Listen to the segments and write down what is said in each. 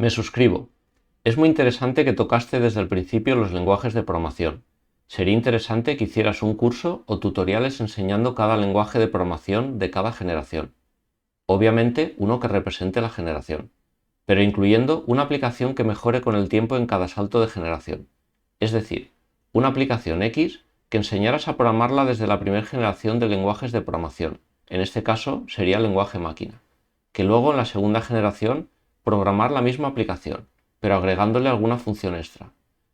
Me suscribo. Es muy interesante que tocaste desde el principio los lenguajes de programación. Sería interesante que hicieras un curso o tutoriales enseñando cada lenguaje de programación de cada generación. Obviamente uno que represente la generación, pero incluyendo una aplicación que mejore con el tiempo en cada salto de generación. Es decir, una aplicación X que enseñaras a programarla desde la primera generación de lenguajes de programación. En este caso sería el lenguaje máquina. Que luego en la segunda generación programar la misma aplicación, pero agregándole alguna función extra.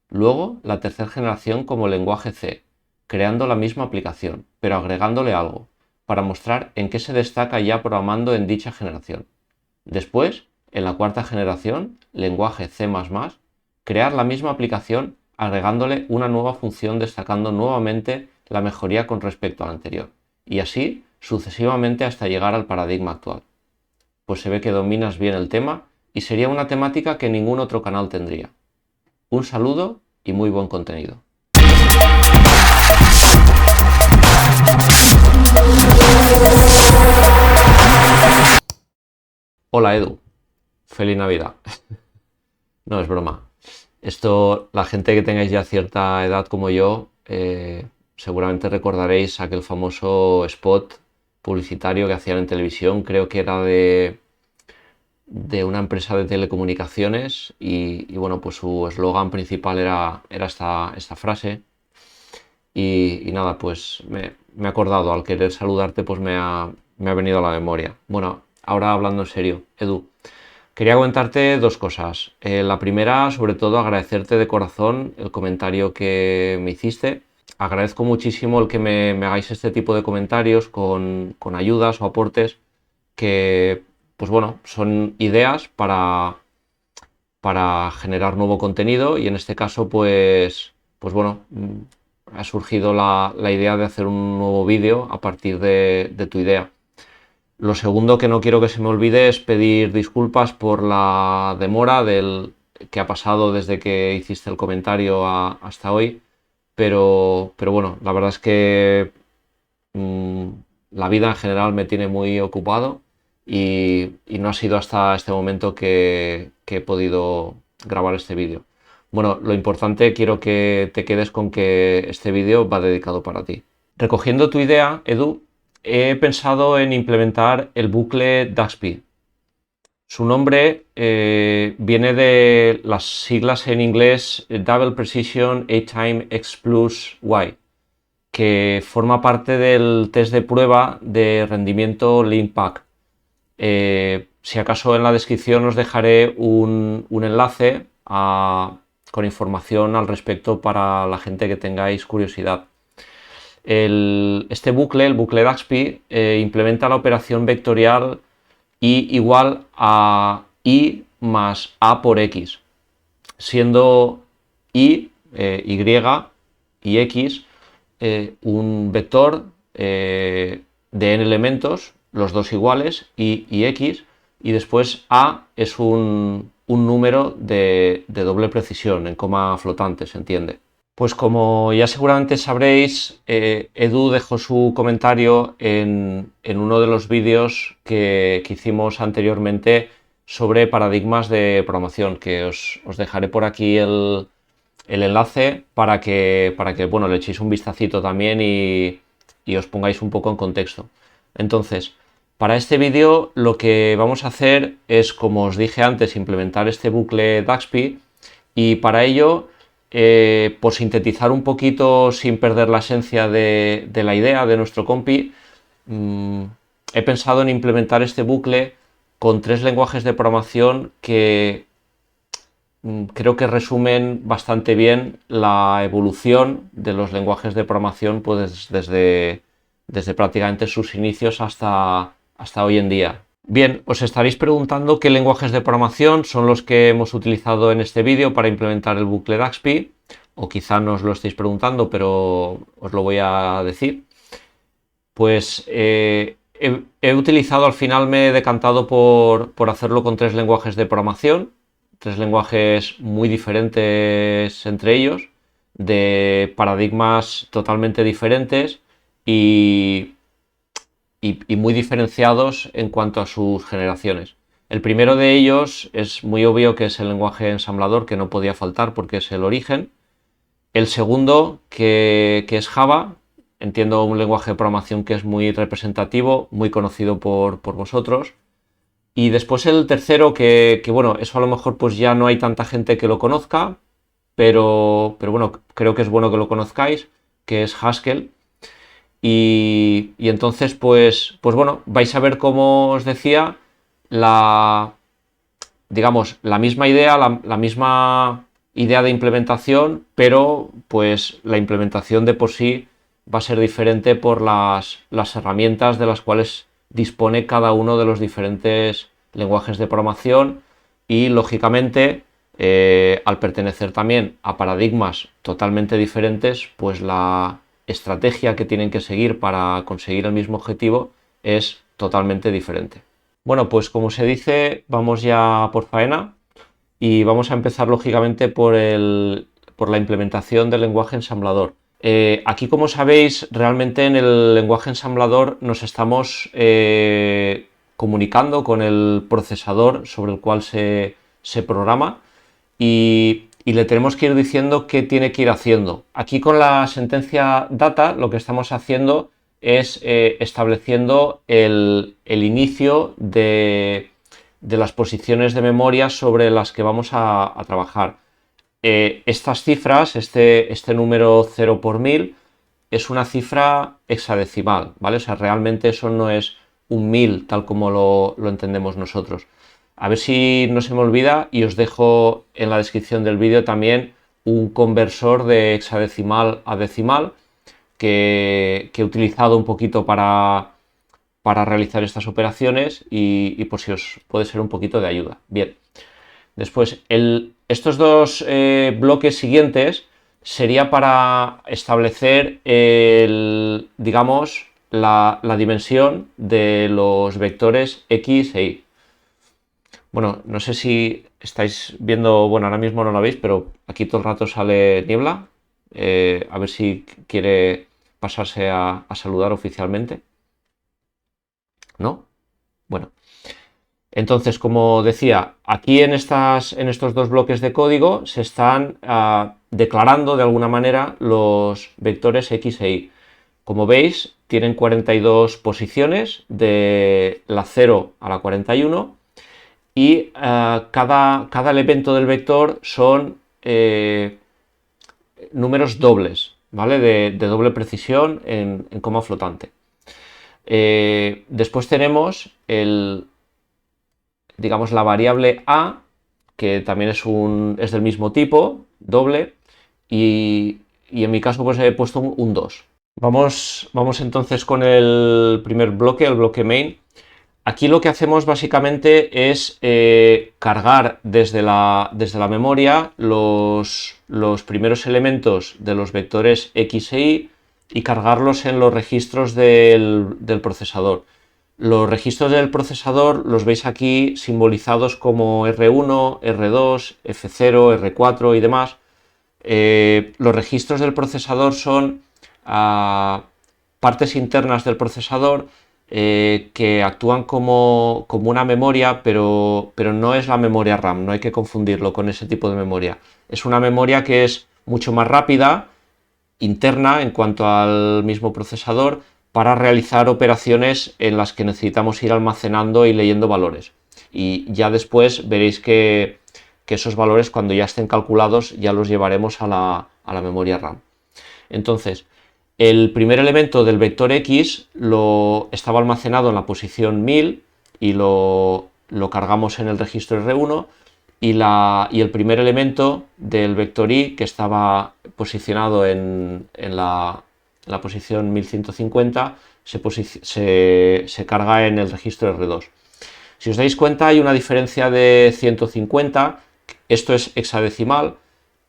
Luego la tercera generación como lenguaje C, creando la misma aplicación, pero agregándole algo, para mostrar en qué se destaca ya programando en dicha generación. Después, en la cuarta generación, lenguaje C++, crear la misma aplicación agregándole una nueva función destacando nuevamente la mejoría con respecto a la anterior, y así sucesivamente hasta llegar al paradigma actual. Pues se ve que dominas bien el tema y sería una temática que ningún otro canal tendría. Un saludo y muy buen contenido. Hola Edu, feliz Navidad. No, es broma. Esto, la gente que tengáis ya cierta edad como yo, seguramente recordaréis aquel famoso spot publicitario que hacían en televisión, creo que era de una empresa de telecomunicaciones y bueno, pues su eslogan principal era esta frase y nada, pues me he acordado, al querer saludarte pues me ha venido a la memoria. Bueno, ahora hablando en serio, Edu, quería comentarte dos cosas. La primera, sobre todo, agradecerte de corazón el comentario que me hiciste. Agradezco muchísimo el que me hagáis este tipo de comentarios con ayudas o aportes que, pues bueno, son ideas para generar nuevo contenido y en este caso, pues bueno, ha surgido la idea de hacer un nuevo vídeo a partir de tu idea. Lo segundo que no quiero que se me olvide es pedir disculpas por la demora que ha pasado desde que hiciste el comentario hasta hoy, pero bueno, la verdad es que la vida en general me tiene muy ocupado y no ha sido hasta este momento que he podido grabar este vídeo. Bueno, lo importante, quiero que te quedes con que este vídeo va dedicado para ti. Recogiendo tu idea, Edu, he pensado en implementar el bucle DAXP. Su nombre viene de las siglas en inglés Double Precision A-Time X plus Y, que forma parte del test de prueba de rendimiento LeanPack. Si acaso en la descripción os dejaré un enlace con información al respecto para la gente que tengáis curiosidad. Este bucle, el bucle DAXP, implementa la operación vectorial y igual a y más a por x, siendo y y x un vector de n elementos, los dos iguales, y x, y después a es un número de doble precisión en coma flotante, se entiende. Pues como ya seguramente sabréis, Edu dejó su comentario en uno de los vídeos que hicimos anteriormente sobre paradigmas de programación, que os dejaré por aquí el enlace para que bueno, le echéis un vistacito también y os pongáis un poco en contexto. Entonces, para este vídeo lo que vamos a hacer es, como os dije antes, implementar este bucle DAXP y para ello, por sintetizar un poquito sin perder la esencia de la idea de nuestro compi, he pensado en implementar este bucle con tres lenguajes de programación que creo que resumen bastante bien la evolución de los lenguajes de programación pues desde prácticamente sus inicios hasta hoy en día. Bien, os estaréis preguntando qué lenguajes de programación son los que hemos utilizado en este vídeo para implementar el bucle DAXP, o quizá no os lo estéis preguntando, pero os lo voy a decir. Pues he utilizado, al final me he decantado por hacerlo con tres lenguajes de programación, tres lenguajes muy diferentes entre ellos, de paradigmas totalmente diferentes y muy diferenciados en cuanto a sus generaciones. El primero de ellos es muy obvio que es el lenguaje ensamblador, que no podía faltar porque es el origen. El segundo, que es Java, entiendo un lenguaje de programación que es muy representativo, muy conocido por vosotros. Y después el tercero, bueno, eso a lo mejor pues ya no hay tanta gente que lo conozca, pero bueno, creo que es bueno que lo conozcáis, que es Haskell. Y entonces, pues bueno, vais a ver, como os decía, digamos, la misma idea, la misma idea de implementación, pero pues la implementación de por sí va a ser diferente por las herramientas de las cuales dispone cada uno de los diferentes lenguajes de programación y, lógicamente, al pertenecer también a paradigmas totalmente diferentes, pues la estrategia que tienen que seguir para conseguir el mismo objetivo es totalmente diferente. Bueno, pues como se dice, vamos ya por faena y vamos a empezar lógicamente por la implementación del lenguaje ensamblador. Aquí, como sabéis, realmente en el lenguaje ensamblador nos estamos comunicando con el procesador sobre el cual se programa y le tenemos que ir diciendo qué tiene que ir haciendo. Aquí con la sentencia data lo que estamos haciendo es estableciendo el inicio de las posiciones de memoria sobre las que vamos a trabajar. Estas cifras, este número 0 por 1000, es una cifra hexadecimal, ¿vale? O sea, realmente eso no es un 1000 tal como lo entendemos nosotros. A ver si no se me olvida, y os dejo en la descripción del vídeo también un conversor de hexadecimal a decimal que he utilizado un poquito para realizar estas operaciones y por si os puede ser un poquito de ayuda. Bien, después estos dos bloques siguientes sería para establecer digamos, la dimensión de los vectores x e y. Bueno, no sé si estáis viendo, bueno, ahora mismo no lo veis, pero aquí todo el rato sale niebla. A ver si quiere pasarse a saludar oficialmente. ¿No? Bueno. Entonces, como decía, aquí en estos dos bloques de código se están declarando de alguna manera los vectores x e y. Como veis, tienen 42 posiciones de la 0 a la 41 y cada elemento del vector son números dobles, ¿vale? De doble precisión en coma flotante. Después tenemos digamos, la variable a, que también es del mismo tipo, doble, y en mi caso pues he puesto un 2. Vamos entonces con el primer bloque, el bloque main. Aquí lo que hacemos básicamente es cargar desde la memoria los primeros elementos de los vectores x e y cargarlos en los registros del procesador. Los registros del procesador los veis aquí simbolizados como R1, R2, F0, R4 y demás. Los registros del procesador son partes internas del procesador que actúan como una memoria, pero no es la memoria RAM, no hay que confundirlo con ese tipo de memoria. Es una memoria que es mucho más rápida, interna en cuanto al mismo procesador, para realizar operaciones en las que necesitamos ir almacenando y leyendo valores. Y ya después veréis que esos valores, cuando ya estén calculados, ya los llevaremos a la memoria RAM. Entonces, el primer elemento del vector x estaba almacenado en la posición 1000 y lo cargamos en el registro R1, y el primer elemento del vector y, que estaba posicionado en la posición 1150, se carga en el registro R2. Si os dais cuenta, hay una diferencia de 150, esto es hexadecimal,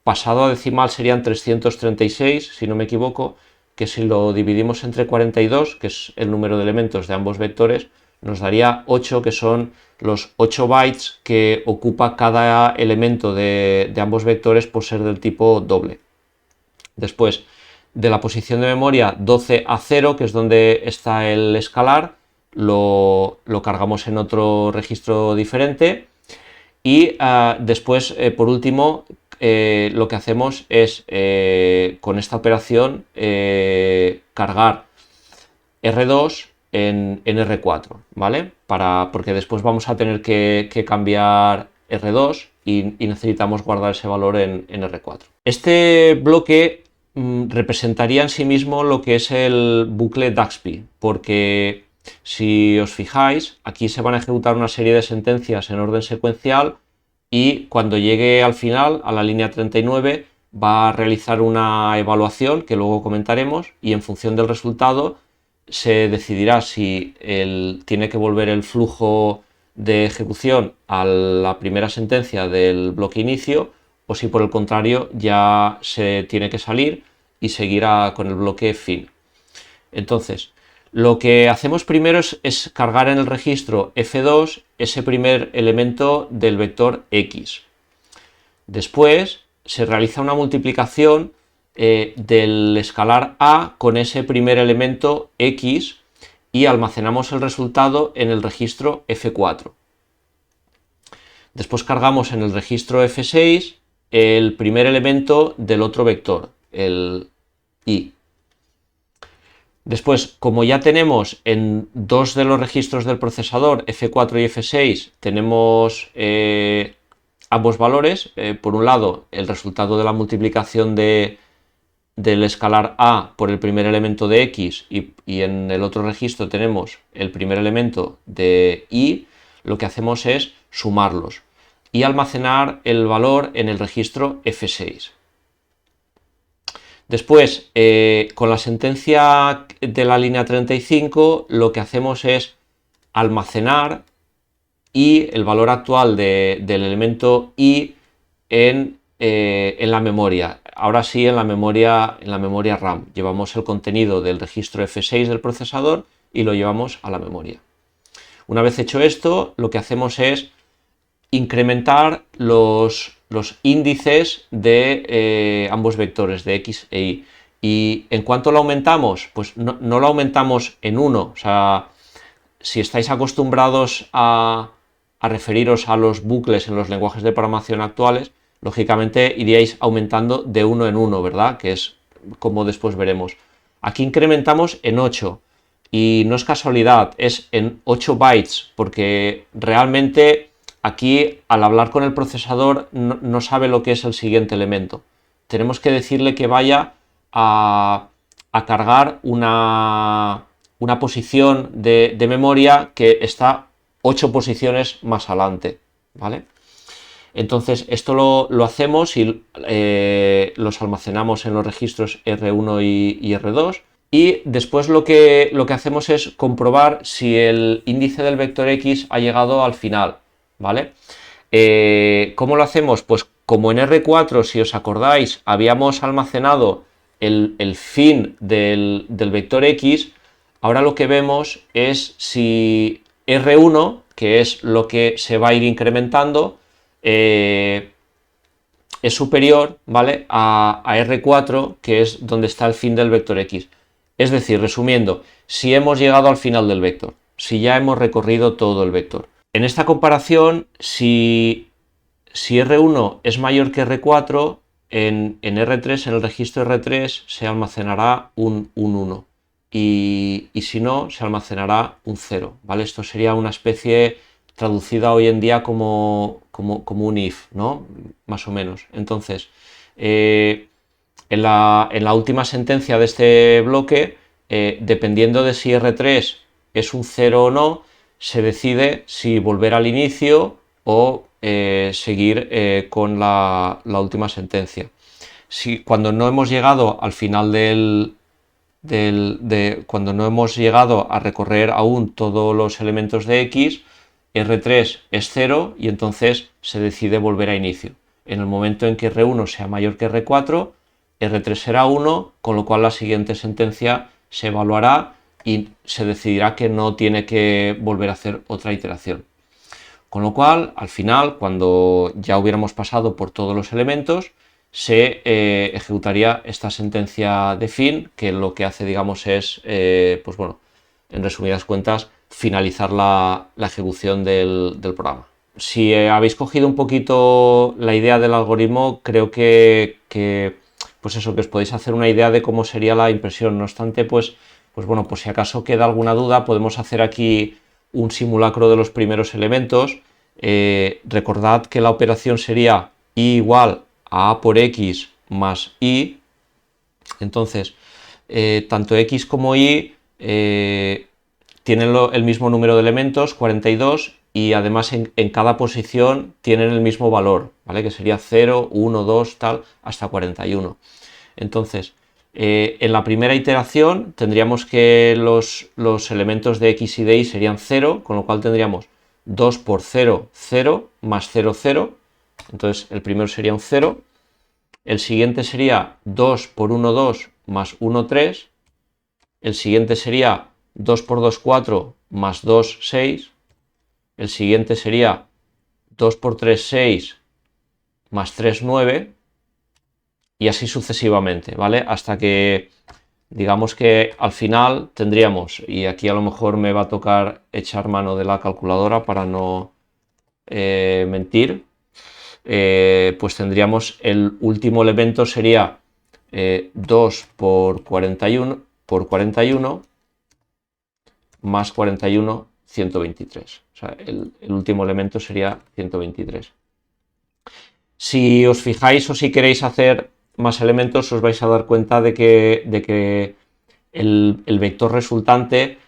pasado a decimal serían 336, si no me equivoco, que si lo dividimos entre 42, que es el número de elementos de ambos vectores, nos daría 8, que son los 8 bytes que ocupa cada elemento de ambos vectores por ser del tipo doble. Después, de la posición de memoria 12 a 0, que es donde está el escalar, lo cargamos en otro registro diferente y después, por último, lo que hacemos es con esta operación cargar R2 en R4, ¿vale? Porque después vamos a tener que cambiar R2 y necesitamos guardar ese valor en R4. Este bloque representaría en sí mismo lo que es el bucle DAXP, porque si os fijáis, aquí se van a ejecutar una serie de sentencias en orden secuencial y cuando llegue al final, a la línea 39, va a realizar una evaluación que luego comentaremos y en función del resultado se decidirá si tiene que volver el flujo de ejecución a la primera sentencia del bloque inicio o si por el contrario ya se tiene que salir y seguir con el bloque fin. Entonces, lo que hacemos primero es cargar en el registro F2 ese primer elemento del vector X. Después se realiza una multiplicación del escalar A con ese primer elemento X y almacenamos el resultado en el registro F4. Después cargamos en el registro F6 el primer elemento del otro vector, el Y. Después, como ya tenemos en dos de los registros del procesador, F4 y F6, tenemos ambos valores. Por un lado, el resultado de la multiplicación del escalar A por el primer elemento de X y en el otro registro tenemos el primer elemento de Y. Lo que hacemos es sumarlos y almacenar el valor en el registro F6. Después, con la sentencia de la línea 35, lo que hacemos es almacenar el valor actual del elemento Y en la memoria. Ahora sí, en la memoria RAM. Llevamos el contenido del registro F6 del procesador y lo llevamos a la memoria. Una vez hecho esto, lo que hacemos es incrementar los índices de ambos vectores, de X e Y. ¿Y en cuánto lo aumentamos? Pues no lo aumentamos en 1. O sea, si estáis acostumbrados a referiros a los bucles en los lenguajes de programación actuales, lógicamente iríais aumentando de 1 en 1, ¿verdad? Que es como después veremos. Aquí incrementamos en 8. Y no es casualidad, es en 8 bytes, porque realmente aquí, al hablar con el procesador, no sabe lo que es el siguiente elemento. Tenemos que decirle que vaya a cargar una posición de memoria que está 8 posiciones más adelante, ¿vale? Entonces, esto lo hacemos y los almacenamos en los registros R1 y R2. Y después lo que hacemos es comprobar si el índice del vector X ha llegado al final, ¿vale? ¿Cómo lo hacemos? Pues como en R4, si os acordáis, habíamos almacenado el fin del vector X, ahora lo que vemos es si R1, que es lo que se va a ir incrementando, es superior, ¿vale?, a R4, que es donde está el fin del vector X. Es decir, resumiendo, si hemos llegado al final del vector, si ya hemos recorrido todo el vector. En esta comparación, si R1 es mayor que R4, en R3, en el registro R3, se almacenará un 1 y si no, se almacenará un 0, ¿vale? Esto sería una especie traducida hoy en día como un if, ¿no? Más o menos. Entonces, en la última sentencia de este bloque, dependiendo de si R3 es un 0 o no, se decide si volver al inicio o seguir con la última sentencia. Cuando no hemos llegado al final cuando no hemos llegado a recorrer aún todos los elementos de X, R3 es 0 y entonces se decide volver a inicio. En el momento en que R1 sea mayor que R4, R3 será 1, con lo cual la siguiente sentencia se evaluará y se decidirá que no tiene que volver a hacer otra iteración. Con lo cual, al final, cuando ya hubiéramos pasado por todos los elementos, se ejecutaría esta sentencia de fin, que lo que hace, digamos, es, pues bueno, en resumidas cuentas, finalizar la ejecución del programa. Si habéis cogido un poquito la idea del algoritmo, creo que pues eso, que os podéis hacer una idea de cómo sería la impresión. No obstante, pues bueno, por si acaso queda alguna duda, podemos hacer aquí un simulacro de los primeros elementos. Recordad que la operación sería y igual a por x más y. Entonces, tanto x como y tienen el mismo número de elementos, 42, y además en cada posición tienen el mismo valor, ¿vale? Que sería 0, 1, 2, tal, hasta 41. Entonces, en la primera iteración tendríamos que los elementos de x y de y serían 0, con lo cual tendríamos 2 por 0, 0, más 0, 0. Entonces, el primero sería un 0. El siguiente sería 2 por 1, 2, más 1, 3. El siguiente sería 2 por 2, 4, más 2, 6. El siguiente sería 2 por 3, 6, más 3, 9. Y así sucesivamente, ¿vale? Hasta que, digamos que al final tendríamos, y aquí a lo mejor me va a tocar echar mano de la calculadora para no mentir, pues tendríamos el último elemento sería 2 por 41 más 41, 123. O sea, el último elemento sería 123. Si os fijáis o si queréis hacer más elementos, os vais a dar cuenta de que el vector resultante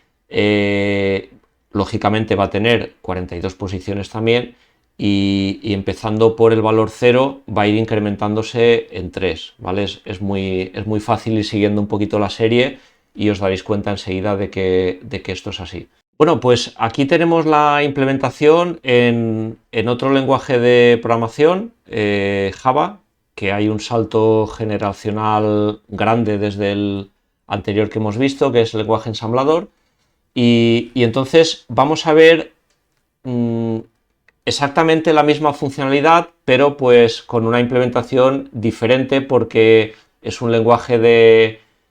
lógicamente va a tener 42 posiciones también, y empezando por el valor 0 va a ir incrementándose en 3, ¿vale? Es muy fácil ir siguiendo un poquito la serie y os daréis cuenta enseguida de que esto es así. Bueno, pues aquí tenemos la implementación en otro lenguaje de programación, Java, que hay un salto generacional grande desde el anterior que hemos visto, que es el lenguaje ensamblador, y entonces vamos a ver exactamente la misma funcionalidad, pero pues con una implementación diferente, porque es un lenguaje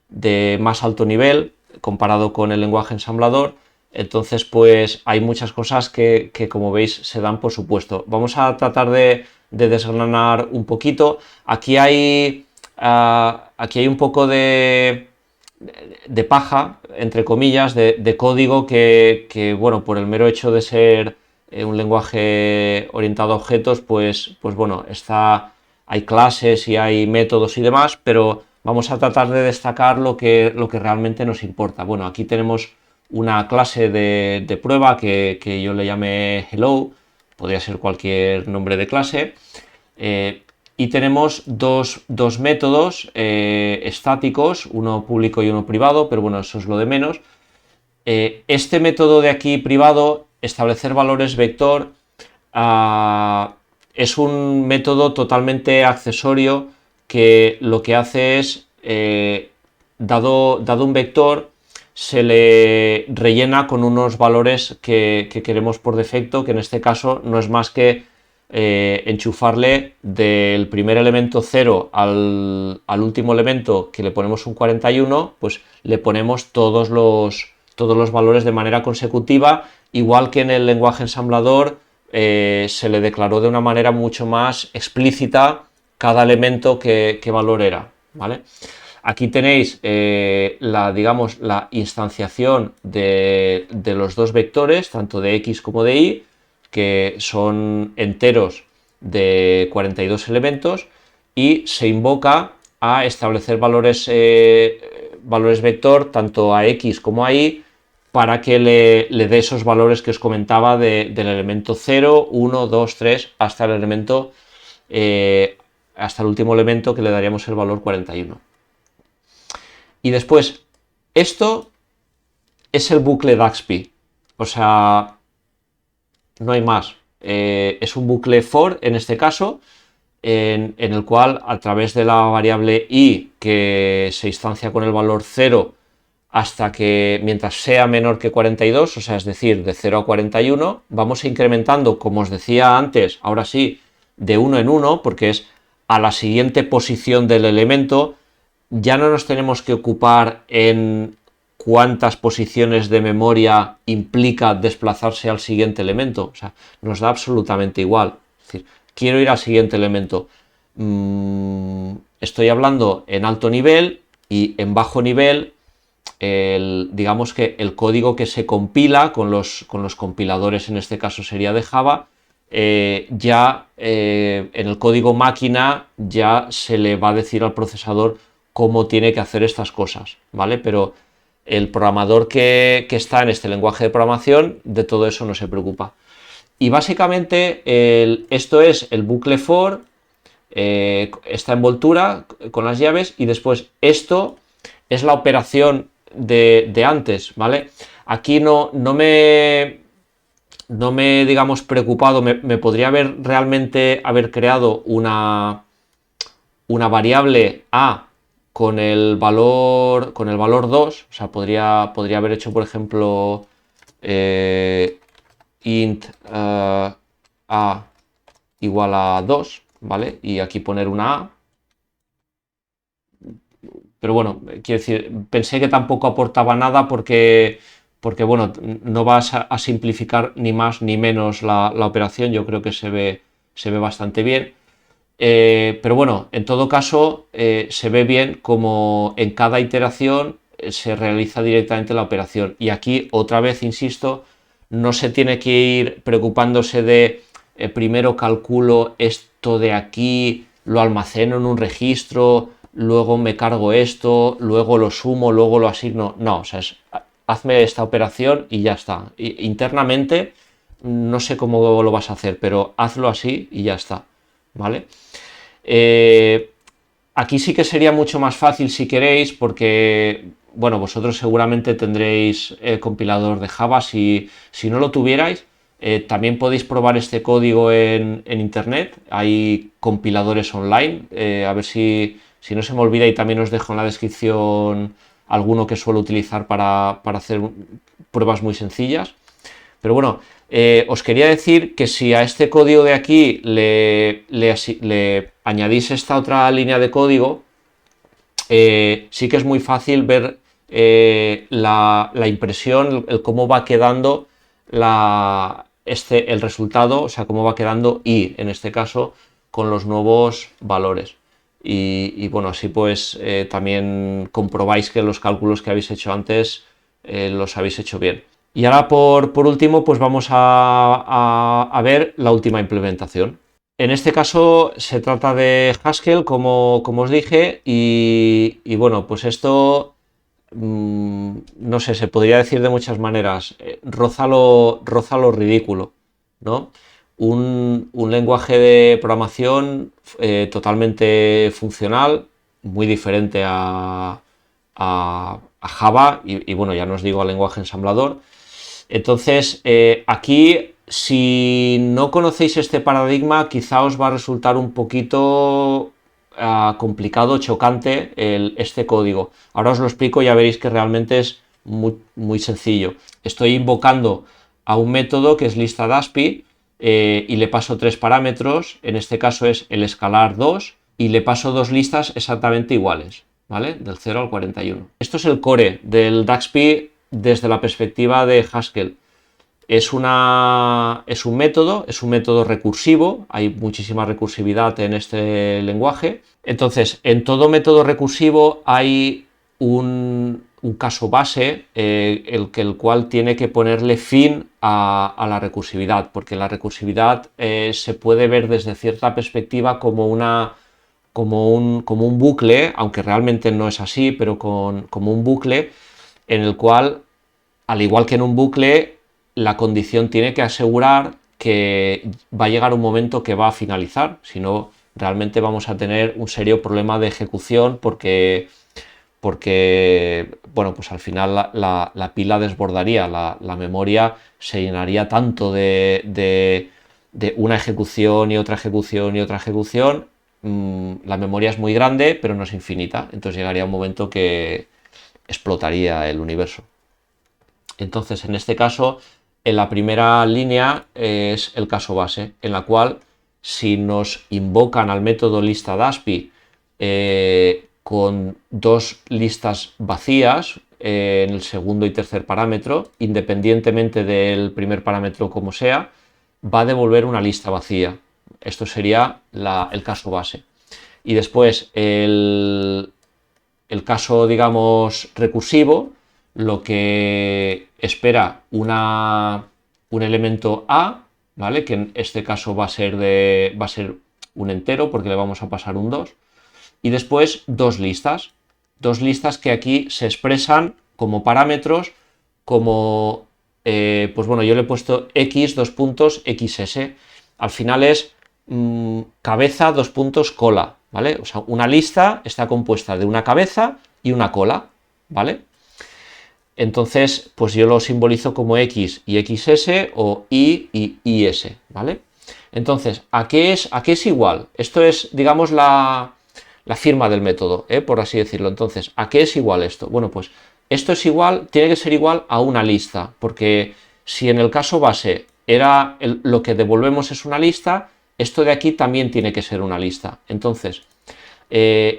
de más alto nivel comparado con el lenguaje ensamblador. Entonces pues hay muchas cosas que como veis se dan por supuesto. Vamos a tratar de desgranar un poquito. Aquí hay un poco de paja, entre comillas, de código que, bueno, por el mero hecho de ser un lenguaje orientado a objetos, pues bueno, hay clases y hay métodos y demás, pero vamos a tratar de destacar lo que realmente nos importa. Bueno, aquí tenemos una clase de prueba que yo le llamé hello, podría ser cualquier nombre de clase, y tenemos dos métodos estáticos, uno público y uno privado, pero bueno, eso es lo de menos. Este método de aquí privado, establecer valores vector, es un método totalmente accesorio que lo que hace es, dado un vector, se le rellena con unos valores que queremos por defecto, que en este caso no es más que enchufarle del primer elemento 0 al último elemento, que le ponemos un 41, pues le ponemos todos los valores de manera consecutiva, igual que en el lenguaje ensamblador se le declaró de una manera mucho más explícita cada elemento qué valor era, ¿vale? Aquí tenéis la instanciación de los dos vectores, tanto de x como de y, que son enteros de 42 elementos, y se invoca a establecer valores vector tanto a x como a y, para que le dé esos valores que os comentaba del elemento 0, 1, 2, 3, hasta el último elemento, que le daríamos el valor 41. Y después, esto es el bucle DAXPY, o sea, no hay más. Es un bucle for, en este caso, en el cual, a través de la variable i, que se instancia con el valor 0 hasta que, mientras sea menor que 42, o sea, es decir, de 0 a 41, vamos incrementando, como os decía antes, ahora sí, de 1 en 1, porque es a la siguiente posición del elemento. Ya no nos tenemos que ocupar en cuántas posiciones de memoria implica desplazarse al siguiente elemento. O sea, nos da absolutamente igual. Es decir, quiero ir al siguiente elemento. Estoy hablando en alto nivel y en bajo nivel, digamos que el código que se compila con los compiladores, en este caso sería de Java, en el código máquina ya se le va a decir al procesador cómo tiene que hacer estas cosas, ¿vale? Pero el programador que está en este lenguaje de programación, de todo eso no se preocupa. Y básicamente esto es el bucle for, esta envoltura con las llaves, y después esto es la operación de antes, ¿vale? Aquí no me digamos, preocupado, me podría realmente haber creado una variable a con el valor 2, o sea, podría haber hecho, por ejemplo, int a igual a 2, ¿vale? Y aquí poner una a. Pero bueno, quiero decir, pensé que tampoco aportaba nada porque bueno, no vas a simplificar ni más ni menos la operación. Yo creo que se ve bastante bien. Pero bueno, en todo caso, se ve bien como en cada iteración se realiza directamente la operación. Y aquí, otra vez, insisto, no se tiene que ir preocupándose de primero calculo esto de aquí, lo almaceno en un registro, luego me cargo esto, luego lo sumo, luego lo asigno. No, o sea, hazme esta operación y ya está. Internamente, no sé cómo lo vas a hacer, pero hazlo así y ya está, ¿vale? Aquí sí que sería mucho más fácil si queréis, porque, bueno, vosotros seguramente tendréis compilador de Java. Si no lo tuvierais, también podéis probar este código en internet. Hay compiladores online. A ver si no se me olvida, y también os dejo en la descripción alguno que suelo utilizar para hacer pruebas muy sencillas. Pero bueno, os quería decir que si a este código de aquí le añadís esta otra línea de código, sí que es muy fácil ver la impresión, cómo va quedando el resultado, o sea, cómo va quedando y, en este caso, con los nuevos valores. Y bueno, así pues también comprobáis que los cálculos que habéis hecho antes los habéis hecho bien. Y ahora por último, pues vamos a ver la última implementación. En este caso se trata de Haskell, como os dije, y bueno, pues esto, no sé, se podría decir de muchas maneras, roza lo ridículo, ¿no? Un lenguaje de programación totalmente funcional, muy diferente a Java, y bueno, ya no os digo al lenguaje ensamblador. Entonces, aquí, si no conocéis este paradigma, quizá os va a resultar un poquito complicado, chocante este código. Ahora os lo explico y ya veréis que realmente es muy sencillo. Estoy invocando a un método que es lista DASPI y le paso 3 parámetros. En este caso es el escalar 2, y le paso 2 listas exactamente iguales, ¿vale? Del 0 al 41. Esto es el core del DAXPI desde la perspectiva de Haskell. Es un método recursivo, hay muchísima recursividad en este lenguaje. Entonces, en todo método recursivo hay un caso base, el cual tiene que ponerle fin a la recursividad, porque la recursividad se puede ver desde cierta perspectiva como un bucle, aunque realmente no es así, pero como un bucle en el cual, al igual que en un bucle, la condición tiene que asegurar que va a llegar un momento que va a finalizar, si no, realmente vamos a tener un serio problema de ejecución porque bueno, pues al final la pila desbordaría, la memoria se llenaría tanto de una ejecución y otra ejecución y otra ejecución. La memoria es muy grande, pero no es infinita, entonces llegaría un momento que explotaría el universo. Entonces, en este caso, en la primera línea es el caso base, en la cual, si nos invocan al método lista DASPI con 2 listas vacías, en el segundo y tercer parámetro, independientemente del primer parámetro como sea, va a devolver una lista vacía. Esto sería el caso base. Y después el caso, digamos, recursivo, lo que espera un elemento A, ¿vale? Que en este caso va a ser un entero porque le vamos a pasar un 2. Y después dos listas que aquí se expresan como parámetros, como, pues bueno, yo le he puesto x dos puntos xs. Al final es cabeza dos puntos cola, ¿vale? O sea, una lista está compuesta de una cabeza y una cola, ¿vale? Entonces, pues yo lo simbolizo como x y xs o y is, ¿vale? Entonces, ¿a qué es igual? Esto es, digamos, la firma del método, por así decirlo. Entonces, ¿a qué es igual esto? Bueno, pues esto es igual, tiene que ser igual a una lista, porque si en el caso base lo que devolvemos es una lista, esto de aquí también tiene que ser una lista. Entonces,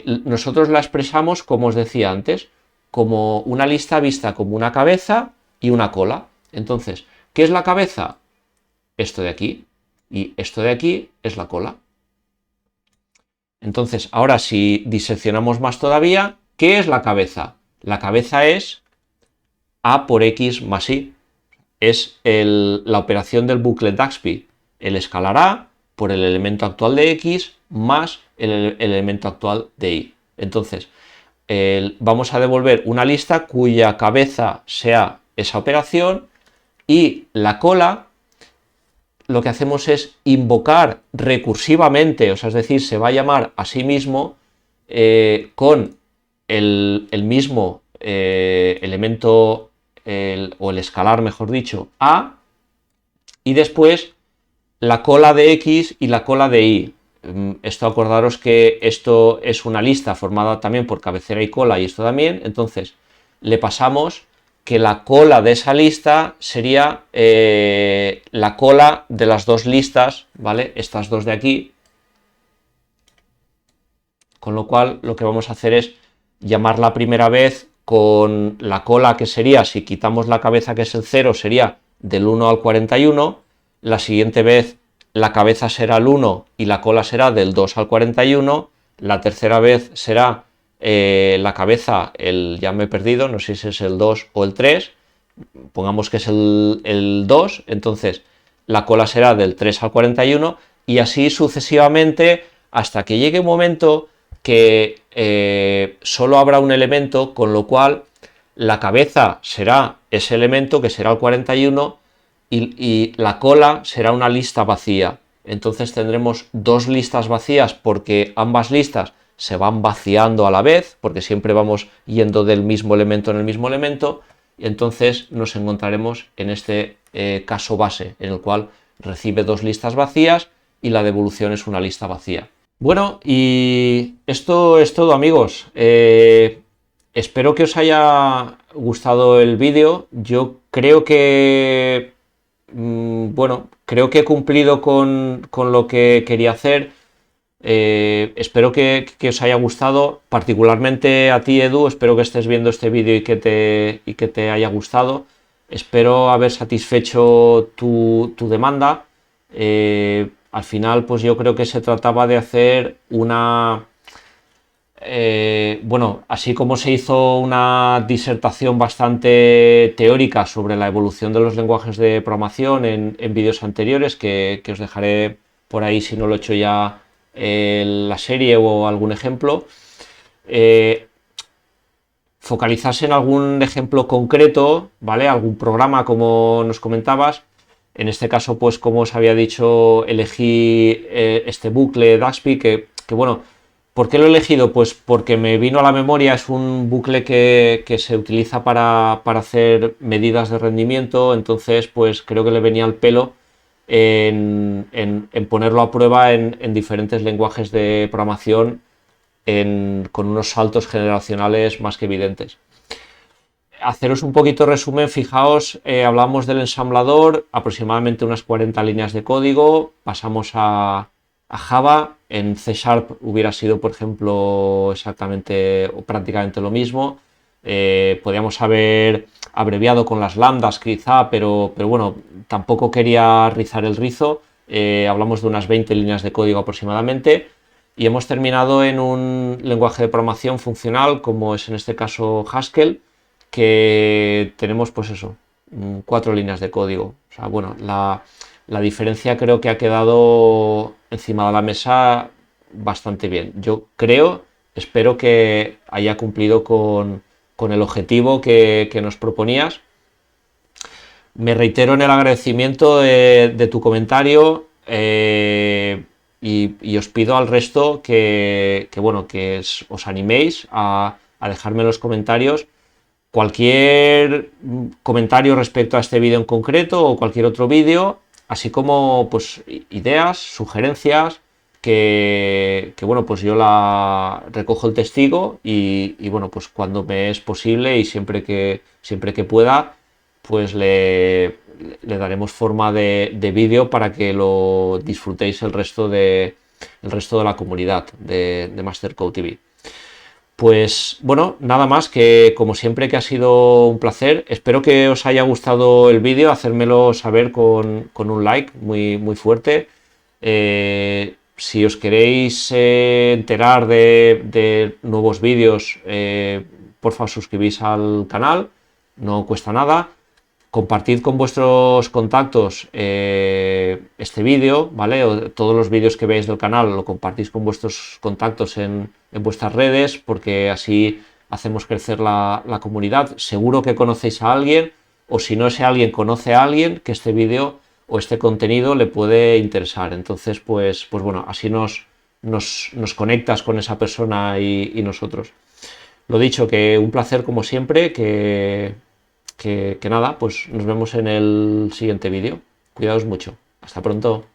nosotros la expresamos, como os decía antes, como una lista vista como una cabeza y una cola. Entonces, ¿qué es la cabeza? Esto de aquí. Y esto de aquí es la cola. Entonces, ahora si diseccionamos más todavía, ¿qué es la cabeza? La cabeza es A por X más Y. Es la operación del bucle Daxby. El escalar A por el elemento actual de X más el elemento actual de Y. Entonces, vamos a devolver una lista cuya cabeza sea esa operación y la cola lo que hacemos es invocar recursivamente, o sea, es decir, se va a llamar a sí mismo con el mismo elemento o el escalar, mejor dicho, A, y después la cola de X y la cola de Y. Esto, acordaros que esto es una lista formada también por cabecera y cola, y esto también. Entonces le pasamos que la cola de esa lista sería la cola de las dos listas, ¿vale? Estas dos de aquí. Con lo cual lo que vamos a hacer es llamar la primera vez con la cola, que sería, si quitamos la cabeza que es el 0, sería del 1 al 41. La siguiente vez la cabeza será el 1 y la cola será del 2 al 41. La tercera vez será la cabeza, ya me he perdido, no sé si es el 2 o el 3, pongamos que es el 2, entonces la cola será del 3 al 41 y así sucesivamente hasta que llegue un momento que solo habrá un elemento, con lo cual la cabeza será ese elemento que será el 41 y la cola será una lista vacía. Entonces tendremos dos listas vacías porque ambas listas se van vaciando a la vez, porque siempre vamos yendo del mismo elemento en el mismo elemento, y entonces nos encontraremos en este caso base, en el cual recibe dos listas vacías y la devolución es una lista vacía. Bueno, y esto es todo, amigos. Espero que os haya gustado el vídeo. Yo creo que, bueno, creo que he cumplido con lo que quería hacer. Espero que os haya gustado, particularmente a ti, Edu. Espero que estés viendo este vídeo y que te haya gustado. Espero haber satisfecho tu demanda. Al final, pues yo creo que se trataba de hacer bueno, así como se hizo una disertación bastante teórica sobre la evolución de los lenguajes de programación en vídeos anteriores, que os dejaré por ahí si no lo he hecho ya la serie o algún ejemplo, focalizarse en algún ejemplo concreto, ¿vale? Algún programa, como nos comentabas. En este caso, pues como os había dicho, elegí este bucle Daxby, que bueno, ¿por qué lo he elegido? Pues porque me vino a la memoria, es un bucle que se utiliza para hacer medidas de rendimiento, entonces pues creo que le venía al pelo en ponerlo a prueba en diferentes lenguajes de programación con unos saltos generacionales más que evidentes. Haceros un poquito resumen, fijaos, hablamos del ensamblador, aproximadamente unas 40 líneas de código, pasamos a Java, en C# hubiera sido, por ejemplo, exactamente o prácticamente lo mismo. Podríamos haber abreviado con las lambdas quizá, pero bueno, tampoco quería rizar el rizo. Hablamos de unas 20 líneas de código aproximadamente y hemos terminado en un lenguaje de programación funcional como es en este caso Haskell, que tenemos pues eso, 4 líneas de código. O sea, bueno, la diferencia creo que ha quedado encima de la mesa bastante bien. Yo creo, espero que haya cumplido con el objetivo que nos proponías. Me reitero en el agradecimiento de tu comentario y os pido al resto bueno, que os animéis a dejarme en los comentarios cualquier comentario respecto a este vídeo en concreto o cualquier otro vídeo, así como pues ideas, sugerencias, bueno, pues yo la recojo el testigo y bueno, pues cuando me es posible y siempre que pueda, pues le daremos forma de vídeo para que lo disfrutéis el resto de la comunidad de Mastercode TV. Pues bueno, nada más, que como siempre que ha sido un placer. Espero que os haya gustado el vídeo, hacérmelo saber con un like muy fuerte. Si os queréis enterar de nuevos vídeos, por favor suscribís al canal, no cuesta nada. Compartid con vuestros contactos este vídeo, ¿vale? O todos los vídeos que veáis del canal lo compartís con vuestros contactos en vuestras redes, porque así hacemos crecer la comunidad. Seguro que conocéis a alguien, o si no, ese alguien conoce a alguien que este vídeo o este contenido le puede interesar. Entonces, pues bueno, así nos conectas con esa persona y nosotros. Lo dicho, que un placer como siempre, que nada, pues nos vemos en el siguiente vídeo. Cuidaos mucho. Hasta pronto.